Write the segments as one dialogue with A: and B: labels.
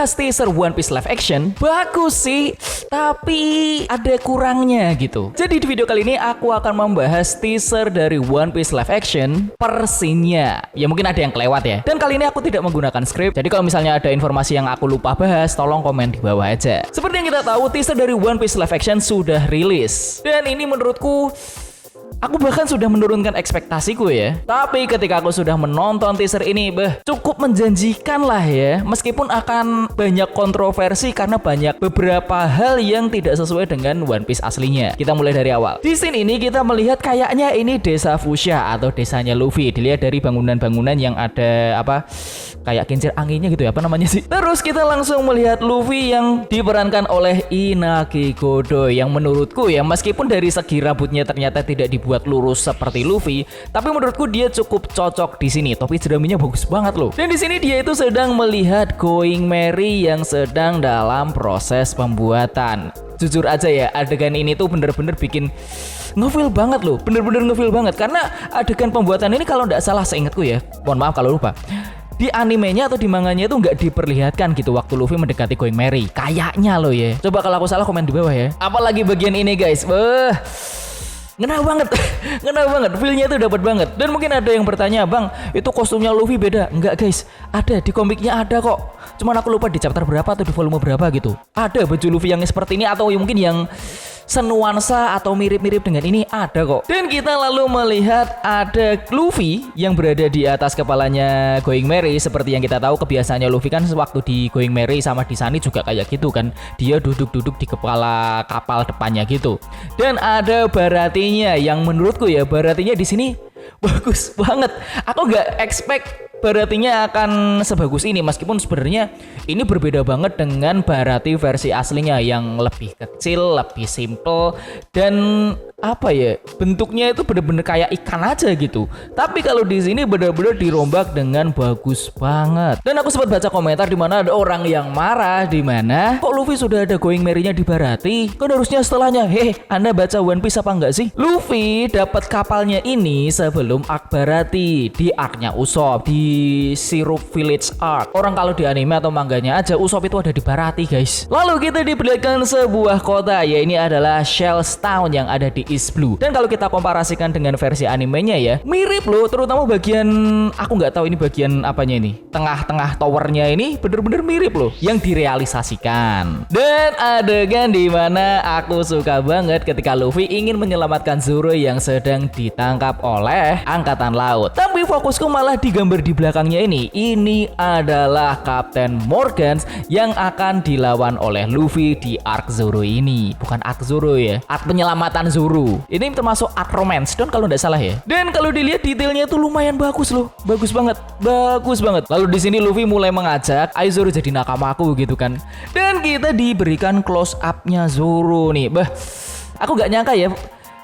A: membahas teaser One Piece live action, bagus sih, tapi ada kurangnya gitu. Jadi di video kali ini aku akan membahas teaser dari One Piece live action per scene-nya. Ya mungkin ada yang kelewat ya. Dan kali ini aku tidak menggunakan skrip. Jadi kalau misalnya ada informasi yang aku lupa bahas, tolong komen di bawah aja. Seperti yang kita tahu, teaser dari One Piece live action sudah rilis. Dan ini menurutku, aku bahkan sudah menurunkan ekspektasiku ya. Tapi ketika aku sudah menonton teaser ini, cukup menjanjikan lah ya. Meskipun akan banyak kontroversi karena banyak beberapa hal yang tidak sesuai dengan One Piece aslinya. Kita mulai dari awal. Di scene ini kita melihat kayaknya ini desa Fushia atau desanya Luffy. Dilihat dari bangunan-bangunan yang ada kayak kincir anginnya gitu ya, apa namanya sih. Terus kita langsung melihat Luffy yang diperankan oleh Inaki Godoy, yang menurutku ya, meskipun dari segi rambutnya ternyata tidak dibuat lurus seperti Luffy, tapi menurutku dia cukup cocok di sini. Topi jeraminya bagus banget loh. Dan di sini dia itu sedang melihat Going Merry yang sedang dalam proses pembuatan. Jujur aja ya, adegan ini tuh bener-bener bikin ngefeel banget loh, bener-bener ngefeel banget. Karena adegan pembuatan ini kalau nggak salah seingatku ya, mohon maaf kalau lupa, di animenya atau di manganya itu nggak diperlihatkan gitu waktu Luffy mendekati Going Merry. Kayaknya loh ya. Coba kalau aku salah komen di bawah ya. Apalagi bagian ini guys, ngena banget, ngena banget, feel-nya itu dapat banget. Dan mungkin ada yang bertanya, bang, itu kostumnya Luffy beda? Enggak guys, ada di komiknya ada kok. Cuman aku lupa di chapter berapa atau di volume berapa gitu. Ada baju Luffy yang seperti ini atau mungkin yang senuansa atau mirip-mirip dengan ini ada kok. Dan kita lalu melihat ada Luffy yang berada di atas kepalanya Going Merry. Seperti yang kita tahu kebiasaannya Luffy kan waktu di Going Merry sama di Sunny juga kayak gitu kan. Dia duduk-duduk di kepala kapal depannya gitu. Dan ada Baratinya yang menurutku ya, Baratinya di sini bagus banget. Aku nggak expect Baratinya akan sebagus ini, meskipun sebenarnya ini berbeda banget dengan Barati versi aslinya yang lebih kecil, lebih simple, dan apa ya, bentuknya itu bener-bener kayak ikan aja gitu. Tapi kalau di sini bener-bener dirombak dengan bagus banget. Dan aku sempat baca komentar di mana ada orang yang marah, di mana kok Luffy sudah ada Going Merry-nya di Barati, kan harusnya setelahnya. Anda baca One Piece apa enggak sih? Luffy dapat kapalnya ini sebelum arc Barati, di arc-nya Usopp, di Syrup Village arc. Orang kalau di anime atau manganya aja, Usopp itu ada di Barati guys. Lalu kita diperlihatkan sebuah kota, ya ini adalah Shells Town yang ada di East Blue. Dan kalau kita komparasikan dengan versi animenya ya, mirip loh, terutama bagian, aku nggak tahu ini bagian apanya ini, tengah-tengah towernya ini bener-bener mirip loh yang direalisasikan. Dan adegan di mana aku suka banget ketika Luffy ingin menyelamatkan Zoro yang sedang ditangkap oleh angkatan laut. Tapi fokusku malah digambar di belakangnya ini. Ini adalah Kapten Morgan yang akan dilawan oleh Luffy di arc Zoro ini. Bukan arc Zoro ya, arc penyelamatan Zoro. Ini termasuk arc romance don kalau nggak salah ya. Dan kalau dilihat detailnya tuh lumayan bagus loh, bagus banget, bagus banget. Lalu di sini Luffy mulai mengajak, ayo Zoro jadi nakamaku gitu kan. Dan kita diberikan close up-nya Zoro nih. Aku nggak nyangka ya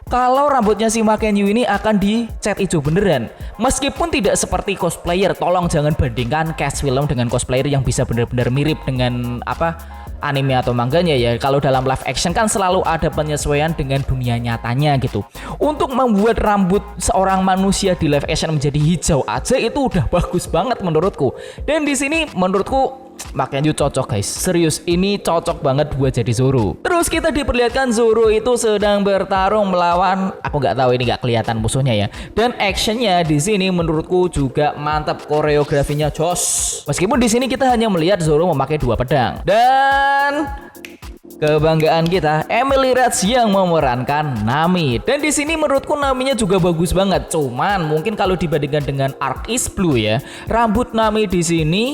A: kalau rambutnya si Makenyu ini akan dicat hijau beneran. Meskipun tidak seperti cosplayer, tolong jangan bandingkan cast film dengan cosplayer yang bisa benar-benar mirip dengan anime atau manganya ya. Kalau dalam live action kan selalu ada penyesuaian dengan dunia nyatanya gitu. Untuk membuat rambut seorang manusia di live action menjadi hijau aja itu udah bagus banget menurutku. Dan di sini menurutku Makenyu cocok guys, serius ini cocok banget buat jadi Zoro. Terus kita diperlihatkan Zoro itu sedang bertarung melawan, aku nggak tahu ini nggak kelihatan musuhnya ya. Dan actionnya di sini menurutku juga mantap, koreografinya jos. Meskipun di sini kita hanya melihat Zoro memakai 2 pedang. Dan kebanggaan kita, Emily Rats yang memerankan Nami. Dan di sini menurutku Naminya juga bagus banget. Cuman mungkin kalau dibandingkan dengan arc East Blue ya, rambut Nami di sini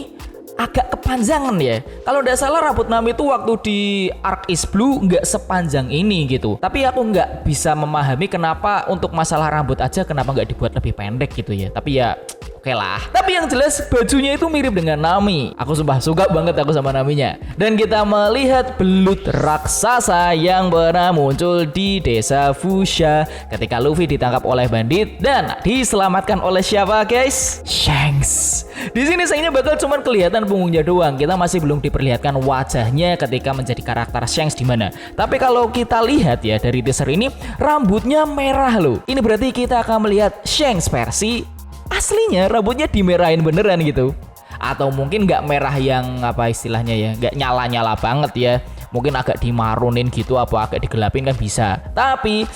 A: agak kepanjangan ya. Kalau nggak salah rambut Nami itu waktu di arc East Blue nggak sepanjang ini gitu. Tapi aku nggak bisa memahami kenapa untuk masalah rambut aja kenapa nggak dibuat lebih pendek gitu ya. Tapi ya oke lah. Tapi yang jelas bajunya itu mirip dengan Nami. Aku suka banget aku sama Naminya. Dan kita melihat belut raksasa yang pernah muncul di desa Fushia ketika Luffy ditangkap oleh bandit dan diselamatkan oleh siapa guys? Shanks. Di sini sayangnya bakal cuman kelihatan punggungnya doang. Kita masih belum diperlihatkan wajahnya ketika menjadi karakter Shanks di mana. Tapi kalau kita lihat ya dari teaser ini, rambutnya merah loh. Ini berarti kita akan melihat Shanks versi aslinya rambutnya dimerahin beneran gitu. atau mungkin nggak merah yang apa istilahnya ya, nggak nyala-nyala banget ya, mungkin agak dimarunin gitu apa agak digelapin kan bisa. Tapi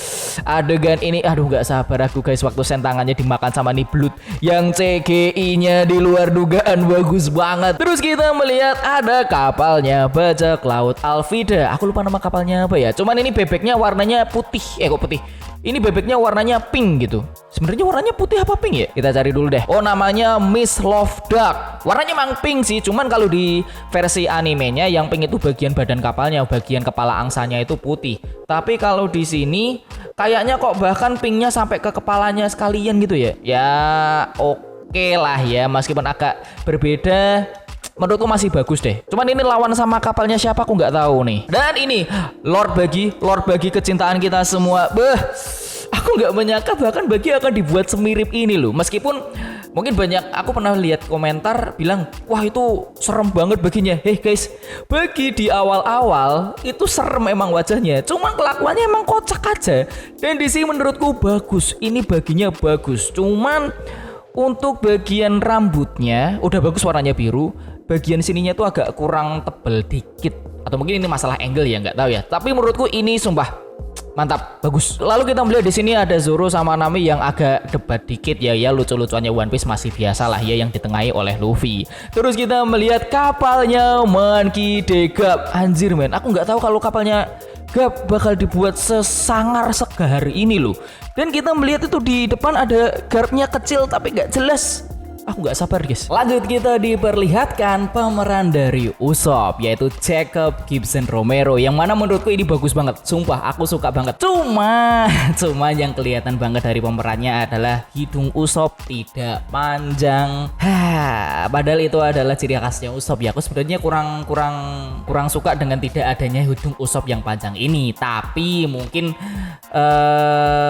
A: adegan ini aduh nggak sabar aku guys waktu sentangannya dimakan sama nih Blood yang CGI-nya di luar dugaan bagus banget. Terus kita melihat ada kapalnya bajak laut Alvida. Aku lupa nama kapalnya apa ya. Cuman ini bebeknya warnanya putih. Kok putih? Ini bebeknya warnanya pink gitu. Sebenarnya warnanya putih apa pink ya? Kita cari dulu deh. Oh, namanya Miss Love Duck. Warnanya emang pink sih, cuman kalau di versi animenya yang pink itu bagian badan kapalnya, bagian kepala angsanya itu putih. Tapi kalau di sini kayaknya kok bahkan pinknya sampai ke kepalanya sekalian gitu ya. Ya oke lah ya, meskipun agak berbeda. Menurutku masih bagus deh. Cuman ini lawan sama kapalnya siapa aku nggak tahu nih. Dan ini Lord Buggy kecintaan kita semua. Aku nggak menyangka bahkan Buggy akan dibuat semirip ini loh. Meskipun mungkin banyak, aku pernah lihat komentar bilang, wah itu serem banget Buggy-nya. Guys, Buggy di awal-awal itu serem emang wajahnya. Cuman kelakuannya emang kocak aja. Dan di sini menurutku bagus. Ini Buggy-nya bagus. Cuman untuk bagian rambutnya udah bagus warnanya biru. Bagian sininya tuh agak kurang tebel dikit. Atau mungkin ini masalah angle ya, nggak tahu ya. Tapi menurutku ini sumpah mantap, bagus. Lalu kita melihat di sini ada Zoro sama Nami yang agak debat dikit ya, lucu-lucuannya One Piece masih biasa lah ya yang ditengahi oleh Luffy. Terus kita melihat kapalnya Monkey D. Garp. Anjir men, aku nggak tahu kalau kapalnya Garp bakal dibuat sesangar segahar ini loh. Dan kita melihat itu di depan ada Garpnya kecil tapi nggak jelas. Aku nggak sabar guys. Lanjut kita diperlihatkan pemeran dari Usopp yaitu Jacob Gibson Romero yang mana menurutku ini bagus banget. Sumpah aku suka banget. Cuma yang kelihatan banget dari pemerannya adalah hidung Usopp tidak panjang. Padahal itu adalah ciri khasnya Usopp ya. Aku sebenarnya kurang suka dengan tidak adanya hidung Usopp yang panjang ini. Tapi mungkin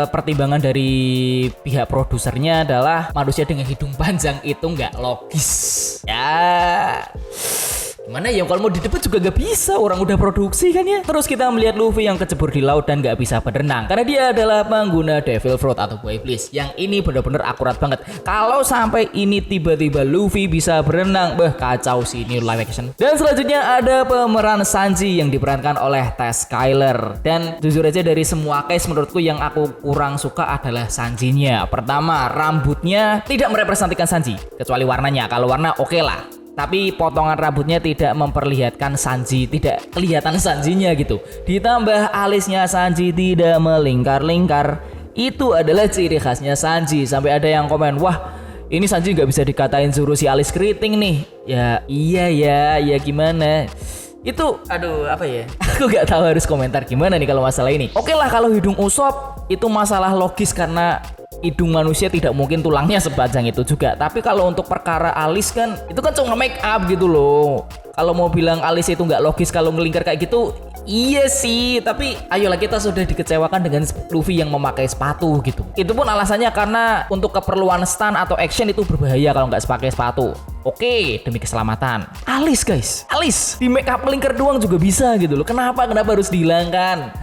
A: pertimbangan dari pihak produsernya adalah manusia dengan hidung panjang itu nggak logis ya. Gimana ya, kalau mau di depan juga gak bisa, orang udah produksi kan ya. Terus kita melihat Luffy yang kecebur di laut dan gak bisa berenang karena dia adalah pengguna Devil Fruit atau buah iblis. Yang ini benar-benar akurat banget. Kalau sampai ini tiba-tiba Luffy bisa berenang, kacau sih ini live action. Dan selanjutnya ada pemeran Sanji yang diperankan oleh Tess Skyler. Dan jujur aja dari semua case menurutku yang aku kurang suka adalah Sanjinya. Pertama, rambutnya tidak merepresentasikan Sanji kecuali warnanya. Kalau warna oke lah. Tapi potongan rambutnya tidak memperlihatkan Sanji, tidak kelihatan Sanjinya gitu. Ditambah alisnya Sanji tidak melingkar-lingkar. Itu adalah ciri khasnya Sanji. Sampai ada yang komen, wah ini Sanji nggak bisa dikatain Zoro si alis keriting nih. Ya iya ya gimana? Itu aduh apa ya? Aku nggak tahu harus komentar gimana nih kalau masalah ini. Oke lah kalau hidung Usopp itu masalah logis karena hidung manusia tidak mungkin tulangnya sepanjang itu juga. Tapi kalau untuk perkara alis kan itu kan cuma make up gitu loh. Kalau mau bilang alis itu nggak logis kalau ngelingkar kayak gitu, iya sih. Tapi ayolah kita sudah dikecewakan dengan Luffy yang memakai sepatu gitu. Itu pun alasannya karena untuk keperluan stun atau action itu berbahaya kalau nggak pakai sepatu. Oke, demi keselamatan. Alis guys, alis di make up melingkar doang juga bisa gitu loh. Kenapa harus dihilangkan?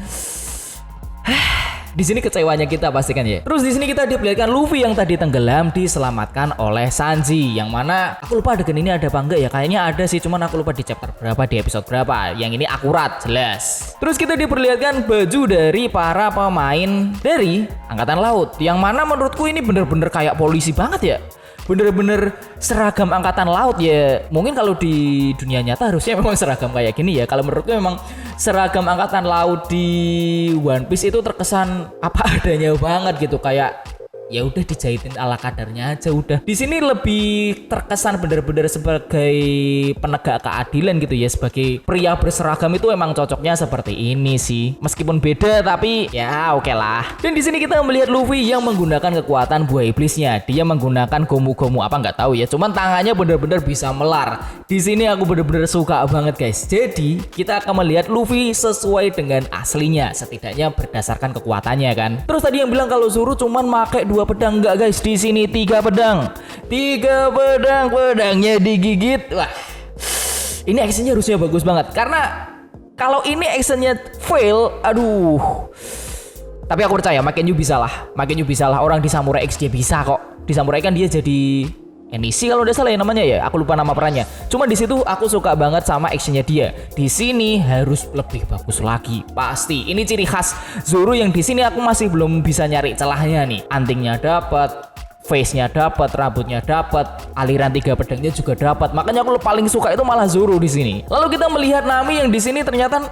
A: Di sini kecewanya kita pastikan ya. Terus di sini kita diperlihatkan Luffy yang tadi tenggelam diselamatkan oleh Sanji. Yang mana aku lupa adegan ini ada apa enggak ya. Kayaknya ada sih, cuman aku lupa di chapter berapa, di episode berapa. Yang ini akurat, jelas. Terus kita diperlihatkan baju dari para pemain dari Angkatan Laut. Yang mana menurutku ini bener-bener kayak polisi banget ya. Bener-bener seragam angkatan laut ya. Mungkin kalau di dunia nyata harusnya memang seragam kayak gini ya. Kalau menurutku memang seragam angkatan laut di One Piece itu terkesan apa adanya banget gitu, kayak ya udah dijahitin ala kadarnya aja udah. Di sini lebih terkesan bener-bener sebagai penegak keadilan gitu ya, sebagai pria berseragam itu emang cocoknya seperti ini sih. Meskipun beda tapi ya oke lah. Dan di sini kita melihat Luffy yang menggunakan kekuatan buah iblisnya. Dia menggunakan gomu-gomu apa nggak tahu ya. Cuman tangannya bener-bener bisa melar. Di sini aku bener-bener suka banget guys. Jadi kita akan melihat Luffy sesuai dengan aslinya, setidaknya berdasarkan kekuatannya kan. Terus tadi yang bilang kalau Zoro cuman pakai 2 pedang, enggak guys, di sini 3 pedang. 3 pedang, pedangnya digigit. Wah. Ini actionnya harusnya bagus banget. Karena kalau ini actionnya fail, aduh. Tapi aku percaya makin you bisa lah. Orang di Samurai X dia bisa kok. Di Samurai kan dia jadi Enishi kalau udah salah ya namanya ya, aku lupa nama perannya. Cuma di situ aku suka banget sama actionnya dia. Di sini harus lebih bagus lagi, pasti. Ini ciri khas Zoro yang di sini aku masih belum bisa nyari celahnya nih. Antingnya dapat, face-nya dapat, rambutnya dapat, aliran 3 pedangnya juga dapat. Makanya aku paling suka itu malah Zoro di sini. Lalu kita melihat Nami yang di sini ternyata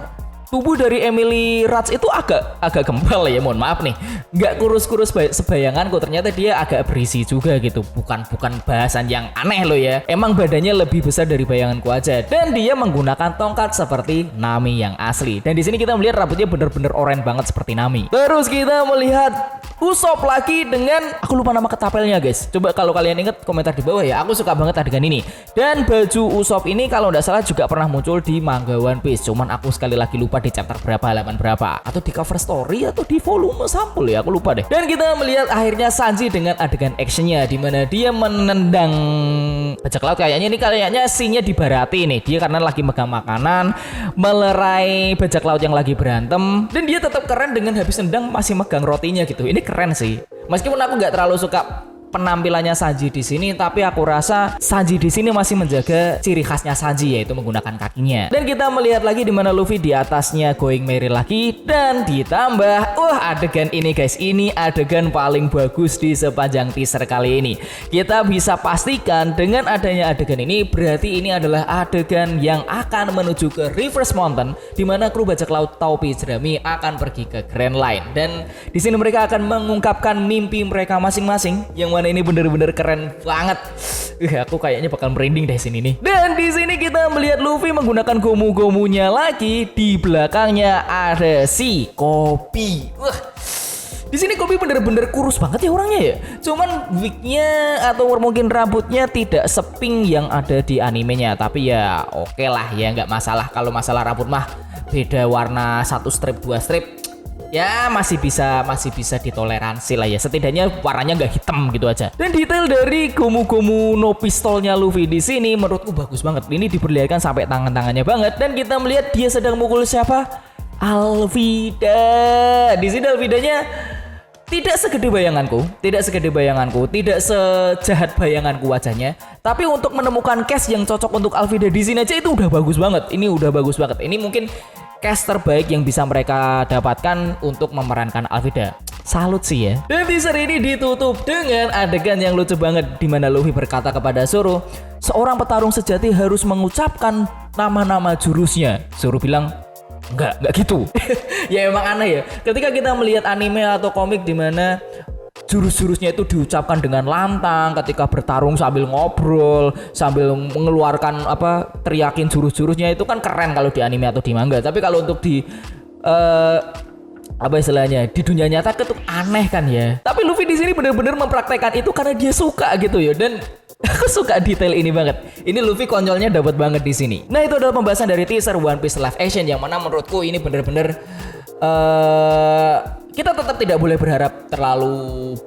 A: tubuh dari Emily Rats itu agak gembal ya, mohon maaf nih, nggak kurus-kurus sebayanganku, ternyata dia agak berisi juga gitu, bukan bahasan yang aneh loh ya, emang badannya lebih besar dari bayanganku aja, dan dia menggunakan tongkat seperti Nami yang asli, dan di sini kita melihat rambutnya bener-bener oranye banget seperti Nami. Terus kita melihat Usopp lagi dengan, aku lupa nama ketapelnya guys, coba kalau kalian inget komentar di bawah ya, aku suka banget adegan ini. Dan baju Usopp ini kalau nggak salah juga pernah muncul di manga One Piece, cuman aku sekali lagi lupa di chapter berapa, halaman berapa, atau di cover story atau di volume sampul ya, aku lupa deh. Dan kita melihat akhirnya Sanji dengan adegan actionnya di mana dia menendang bajak laut, kayaknya scene-nya di Barati nih, dia karena lagi megang makanan melerai bajak laut yang lagi berantem, dan dia tetap keren dengan habis nendang masih megang rotinya gitu. Ini keren sih, meskipun aku nggak terlalu suka penampilannya Sanji di sini, tapi aku rasa Sanji di sini masih menjaga ciri khasnya Sanji, yaitu menggunakan kakinya. Dan kita melihat lagi di mana Luffy di atasnya Going Merry lagi, dan ditambah adegan ini guys, ini adegan paling bagus di sepanjang teaser kali ini. Kita bisa pastikan dengan adanya adegan ini berarti ini adalah adegan yang akan menuju ke Reverse Mountain, di mana kru bajak laut Topi Jerami akan pergi ke Grand Line, dan di sini mereka akan mengungkapkan mimpi mereka masing-masing, yang mana ini bener-bener keren banget. Aku kayaknya bakal merinding deh sini nih. Dan di sini kita melihat Luffy menggunakan gomu-gomunya lagi. Di belakangnya ada si Koby. Di sini Koby bener-bener kurus banget ya orangnya ya. Cuman wignya atau mungkin rambutnya tidak sepink yang ada di animenya. Tapi ya oke lah ya, nggak masalah. Kalau masalah rambut mah beda warna 1 strip 2 strip, ya masih bisa ditoleransi lah ya, setidaknya warnanya nggak hitam gitu aja. Dan detail dari gomu-gomu no pistolnya Luffy di sini menurutku bagus banget. Ini diperlihatkan sampai tangan-tangannya banget, dan kita melihat dia sedang mukul siapa? Alvida. Di sini Alvidanya tidak segede bayanganku, tidak sejahat bayanganku wajahnya. Tapi untuk menemukan cast yang cocok untuk Alvida di sini aja itu udah bagus banget. Ini udah bagus banget. Ini mungkin cast terbaik yang bisa mereka dapatkan untuk memerankan Alvida. Salut sih ya. Dan teaser ini ditutup dengan adegan yang lucu banget, di mana Luffy berkata kepada Zoro, seorang petarung sejati harus mengucapkan nama-nama jurusnya. Zoro bilang, enggak gitu. Ya emang aneh ya. Ketika kita melihat anime atau komik di mana jurus-jurusnya itu diucapkan dengan lantang, ketika bertarung sambil ngobrol, sambil mengeluarkan teriakin jurus-jurusnya, itu kan keren kalau di anime atau di manga. Tapi kalau untuk di istilahnya di dunia nyata itu aneh kan ya. Tapi Luffy di sini benar-benar mempraktekkan itu karena dia suka gitu ya. Dan aku suka detail ini banget. Ini Luffy konyolnya dapat banget di sini. Nah, itu adalah pembahasan dari teaser One Piece live action, yang mana menurutku ini benar-benar kita tetap tidak boleh berharap terlalu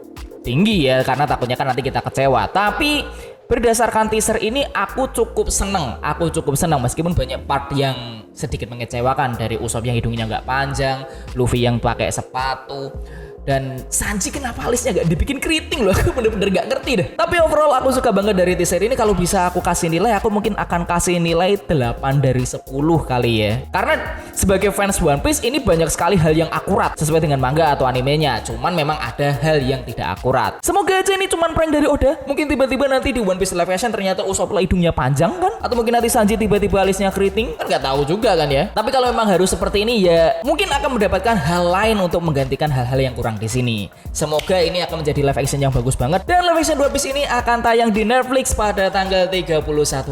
A: tinggi ya, karena takutnya kan nanti kita kecewa. Tapi berdasarkan teaser ini aku cukup seneng meskipun banyak part yang sedikit mengecewakan, dari Usopp yang hidungnya nggak panjang, Luffy yang pakai sepatu, dan Sanji kenapa alisnya gak dibikin keriting loh. Aku bener-bener gak ngerti deh. Tapi overall aku suka banget dari teaser ini. Kalau bisa aku kasih nilai, aku mungkin akan kasih nilai 8 dari 10 kali ya. Karena sebagai fans One Piece, ini banyak sekali hal yang akurat sesuai dengan manga atau animenya. Cuman memang ada hal yang tidak akurat. Semoga aja ini cuman prank dari Oda. Mungkin tiba-tiba nanti di One Piece live action ternyata Usopp lah hidungnya panjang kan, atau mungkin nanti Sanji tiba-tiba alisnya keriting, kan gak tahu juga kan ya. Tapi kalau memang harus seperti ini ya, mungkin akan mendapatkan hal lain untuk menggantikan hal-hal yang kurang di sini. Semoga ini akan menjadi live action yang bagus banget. Dan live action One Piece ini akan tayang di Netflix pada tanggal 31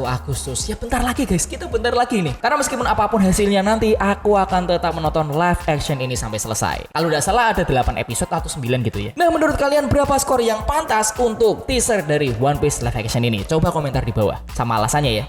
A: Agustus. Ya bentar lagi guys, kita bentar lagi nih. Karena meskipun apapun hasilnya nanti, aku akan tetap menonton live action ini sampai selesai. Kalau tidak salah ada 8 episode atau 9 gitu ya. Nah, menurut kalian berapa skor yang pantas untuk teaser dari One Piece live action ini? Coba komentar di bawah sama alasannya ya.